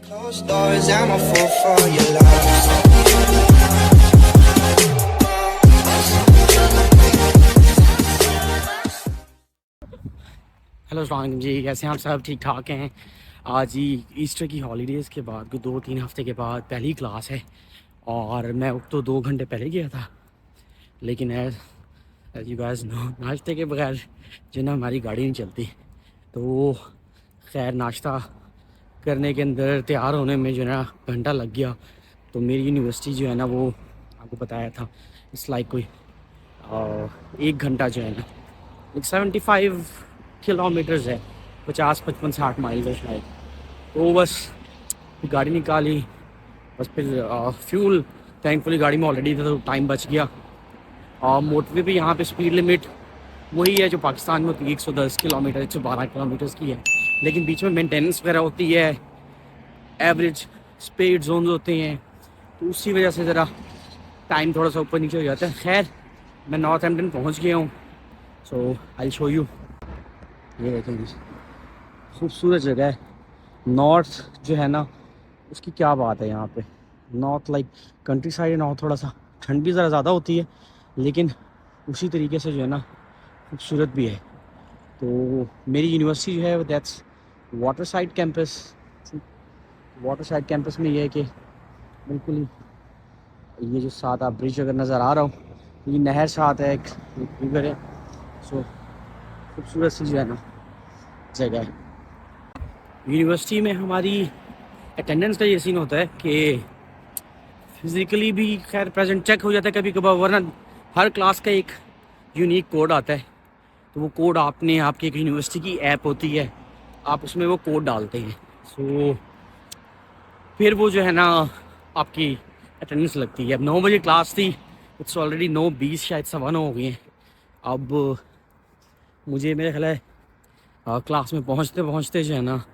Closed doors, I'm a fool for your love. Hello अस्सलाम वालेकुम जी, कैसे हैं आप सब? ठीक ठाक हैं। आज ही ईस्टर की हॉलीडेज़ के बाद 2-3 हफ्ते के बाद पहली क्लास है और मैं तो 2 घंटे पहले गया था, लेकिन एज यू गाइस नो नाश्ते के बगैर जो ना हमारी गाड़ी नहीं चलती। तो खैर नाश्ता करने के अंदर तैयार होने में जो है ना घंटा लग गया। तो मेरी यूनिवर्सिटी जो है ना वो आपको बताया था इट्स लाइक कोई 1 घंटा जो है ना 75 किलोमीटर्स है, 50-55-60 माइल है शायद। तो बस गाड़ी निकाली, बस फिर फ्यूल थैंकफुली गाड़ी में ऑलरेडी था तो टाइम बच गया। और मोटरवे पे यहाँ पे स्पीड लिमिट वही है जो पाकिस्तान में होती है, 110 किलोमीटर 112 किलोमीटर्स की है, लेकिन बीच में मेंटेनेंस वगैरह होती है, एवरेज स्पीड जोन होते हैं, तो उसी वजह से ज़रा टाइम थोड़ा सा ऊपर नीचे हो जाता है। खैर मैं नॉर्थ एम्पटन पहुँच गया हूँ, सो आई शो यू। ये देखें जी, खूबसूरत जगह है। नॉर्थ जो है ना उसकी क्या बात है, यहाँ पे north like country side north, थोड़ा सा ठंड भी ज़रा ज़्यादा होती है, लेकिन उसी तरीके से जो है ना खूबसूरत भी है। तो मेरी यूनिवर्सिटी जो है that's water side campus. Water side campus में ये है कि बिल्कुल ये जो साथ आप ब्रिज अगर नज़र आ रहा हो, ये नहर साथ है, एक रिवर है। सो खूबसूरत सी जो है ना जगह है। यूनिवर्सिटी में हमारी अटेंडेंस का ये सीन होता है कि फिज़िकली भी खैर प्रेजेंट चेक हो जाता है कभी कभार, वरना हर क्लास का एक यूनिक कोड आता है। तो वो कोड आपने आपकी एक यूनिवर्सिटी की ऐप होती है, आप उसमें वो कोड डालते हैं, सो फिर वो जो है ना आपकी अटेंडेंस लगती है। अब 9 बजे क्लास थी, इट्स ऑलरेडी 9:20 शायद 9:15 हो गए हैं। अब मुझे मेरे ख्याल है क्लास में पहुंचते पहुंचते जो है ना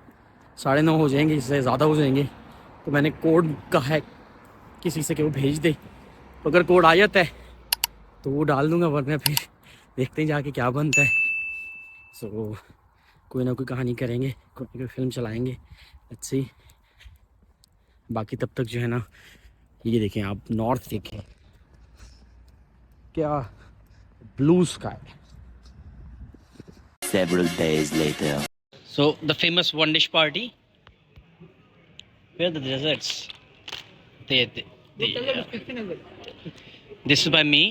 9:30 हो जाएंगे, इससे ज़्यादा हो जाएंगे। तो मैंने कोड कहा है किसी से कि वो भेज दे, तो अगर कोड आ जाता है तो वो डाल दूंगा, वरना फिर देखते हैं जाके क्या बनता है। सो कोई ना कोई कहानी करेंगे, कोई ना कोई फिल्म चलाएंगे, अच्छी। बाकी तब तक जो है ना ये देखें आप, नॉर्थ देखें, क्या blue sky. Several days later. So the famous one dish party, where are the desserts? They This is by me.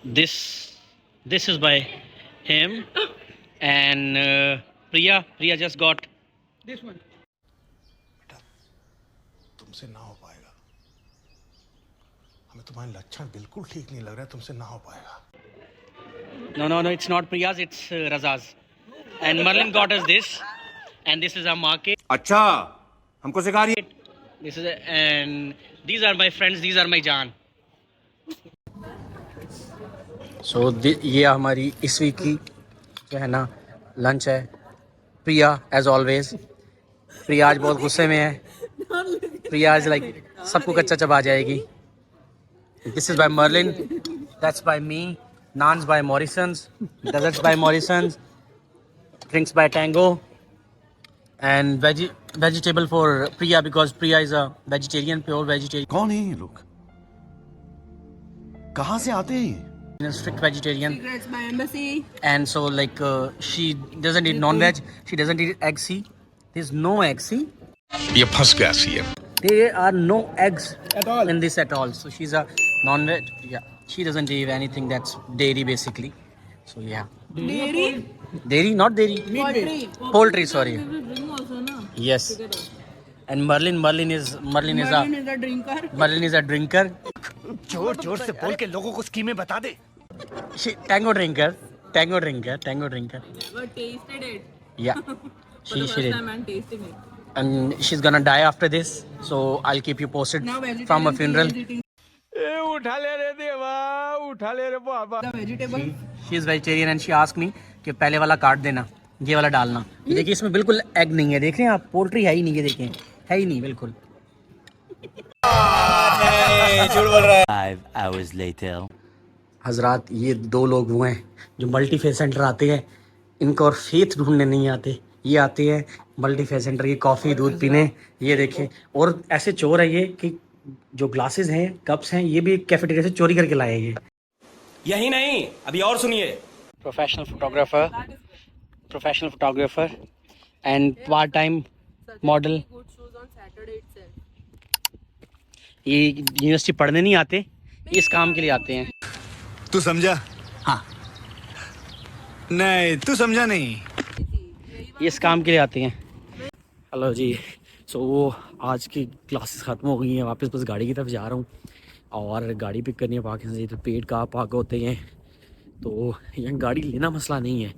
This is by him, and Priya just got this one. तुमसे ना हो पाएगा, हमें तुम्हारे लक्षण बिल्कुल ठीक नहीं लग रहा है, तुमसे ना हो पाएगा। no, it's not Priya's, it's Razaz, and Merlin got us this, and this is our market. अच्छा, हमको सिखा रही है। This is and these are my friends, these are my जान। So ये हमारी इस वीक की जो है ना लंच है। प्रिया एज ऑलवेज, प्रिया आज बहुत गुस्से में है। प्रिया आज लाइक सबको कच्चा चबा जाएगी। This is by Merlin, that's by me, naans by Morrisons, desserts by Morrisons, drinks by Tango, and vegetable for Priya because Priya is a vegetarian, pure vegetarian. कौन है ये लोग? कहाँ से आते हैं? A strict vegetarian, Secrets by embassy. and so like she doesn't eat non-veg, she doesn't eat egg. See, there's no egg. See, ये फंस गया CM. there are no eggs at all in this at all. So she's a non-veg. Yeah, she doesn't eat anything that's dairy basically. So yeah, Dairy. not dairy, Poultry. poultry. Sorry. Drink also, na? Yes. And Merlin is Merlin is a drinker. Merlin is a drinker. जोर जोर से बोल के लोगों को स्कीमें बता दे। She tango drinker. Never tasted it. Yeah. For the first did. time I'm tasting it. And she's gonna die after this, so I'll keep you posted Now from a funeral. उठा ले रे देवा, उठा ले रे बाबा। The vegetable. She is vegetarian and she asked me कि पहले वाला काट देना, ये वाला डालना। ये देखिए इसमें बिल्कुल एग नहीं है, देख रहे हैं आप, पोल्ट्री है ही नहीं, ये देखें है ही नहीं बिल्कुल। 5 hours later. हजरात ये 2 लोग वो हैं जो मल्टी फेथ सेंटर आते हैं, इनको और फेथ ढूंढने नहीं आते, ये आते हैं मल्टी फेयर सेंटर की कॉफ़ी दूध पीने। ये देखें, और ऐसे चोर है ये कि जो ग्लासेस हैं कप्स हैं ये भी कैफेटेरिया से चोरी करके लाए हैं ये। यही नहीं, अभी और सुनिए। Professional photographer and part time model. ये यूनिवर्सिटी पढ़ने नहीं आते, ये इस काम के लिए आते हैं। तू समझा? हाँ, नहीं तू समझा नहीं। ये इस काम के लिए आते हैं। हेलो जी, सो वो आज की क्लासेस ख़त्म हो गई हैं, वापस बस गाड़ी की तरफ जा रहा हूँ और गाड़ी पिक करनी है पार्किंग से। तो पेड कार पार्क होते हैं तो यहाँ गाड़ी लेना मसला नहीं है,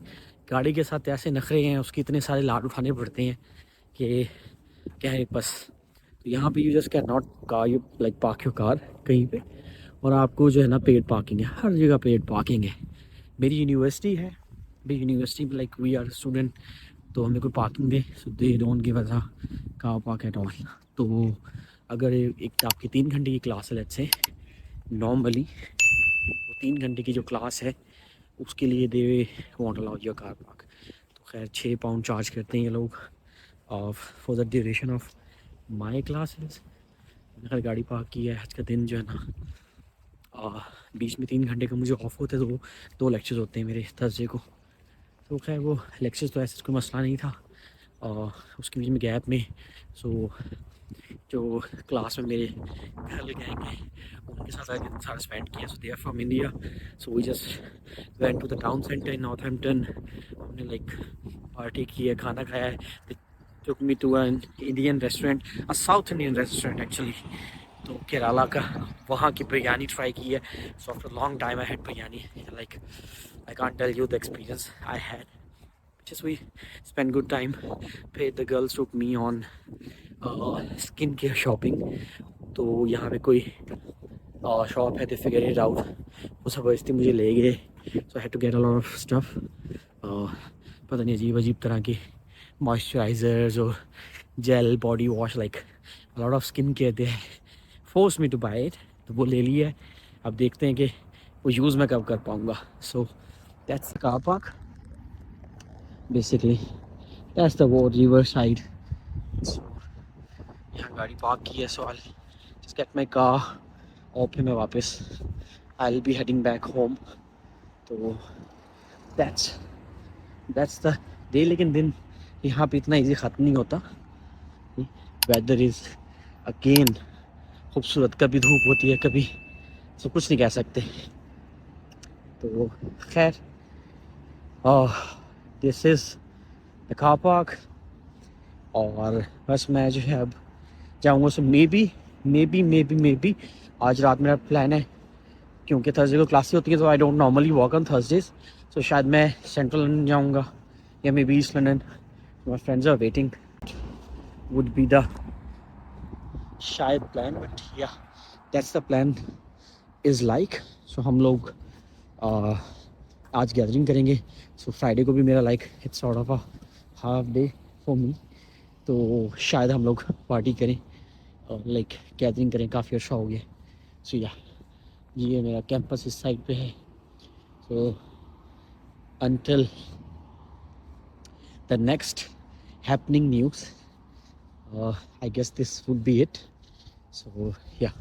गाड़ी के साथ ऐसे नखरे हैं, उसके इतने सारे लाड उठाने पड़ते हैं कि क्या है बस। तो यहाँ पे you just can not car you like park your car कहीं पे, और आपको जो है ना पेड पार्किंग है, हर जगह पेड पार्किंग है। मेरी यूनिवर्सिटी है, यूनिवर्सिटी में लाइक वी आर स्टूडेंट, तो हमें कोई parking they, so they don't give us a car park at all. तो अगर एक आपकी 3 घंटे की क्लास है लेट्स से नॉर्मली, तो 3 घंटे की जो क्लास है उसके लिए they won't allow your car park. तो खैर 6 पाउंड चार्ज करते हैं ये लोग for the duration of my classes. मैंने गाड़ी पार्क की है। आज का दिन जो है ना बीच में 3 घंटे का मुझे ऑफ होते हैं, तो 2 लेक्चर्स होते हैं मेरे थर्सडे को। तो खैर वो लेक्चर्स तो ऐसे कोई मसला नहीं था, उसके बीच में गैप में सो जो क्लास में मेरे घर गैंग हैं उनके साथ दिन सारा स्पेंड किया। So they are from India, so we just went to the town centre in Northampton. हमने लाइक पार्टी की है, खाना खाया है। took me to an Indian restaurant, a South Indian restaurant actually, तो केरला का, वहाँ की बिरयानी ट्राई की है। So after long time I had biryani, like I can't tell you the experience I had. Just we spend good time. फिर the girls took me on skin care shopping. तो यहाँ पे कोई शॉप है, दे फिगर इट आउट, वो ज़बरदस्ती मुझे ले गए। So I had to get a lot of stuff, पता नहीं अजीब अजीब तरह की मॉइस्चराइजर्स और gel body wash, like a lot of skin care. They force me to buy it, तो वो ले लिया है। अब देखते हैं कि वो यूज़ मैं कब कर पाऊँगा। So that's the car park basically, that's the वो रिवर साइड। यहाँ गाड़ी पार्क की है, so I just get my car और फिर मैं वापस I will be heading back home. तो दैट्स द डे। लेकिन दिन यहाँ पे इतना इजी ख़त्म नहीं होता। वेदर इज़ अगेन खूबसूरत, कभी धूप होती है कभी, तो कुछ नहीं कह सकते। तो खैर this is the car park, और बस मैं जो है अब जाऊँगा। सो मे बी आज रात मेरा प्लान है, क्योंकि थर्सडे को क्लासेस होती है, तो I don't normally walk on Thursdays. So शायद मैं सेंट्रल लंदन जाऊँगा या maybe east London. My friends are waiting, would be the शायद plan, but yeah, that's the plan is like. So हम लोग आज गैदरिंग करेंगे। सो फ्राइडे को भी मेरा like it's sort of a half day for me, तो शायद हम लोग पार्टी करें और लाइक गैदरिंग करें, काफ़ी अच्छा हो गया। सो या ये मेरा कैंपस इस साइड पे है। सो until the next happening news, I guess this would be it. So yeah.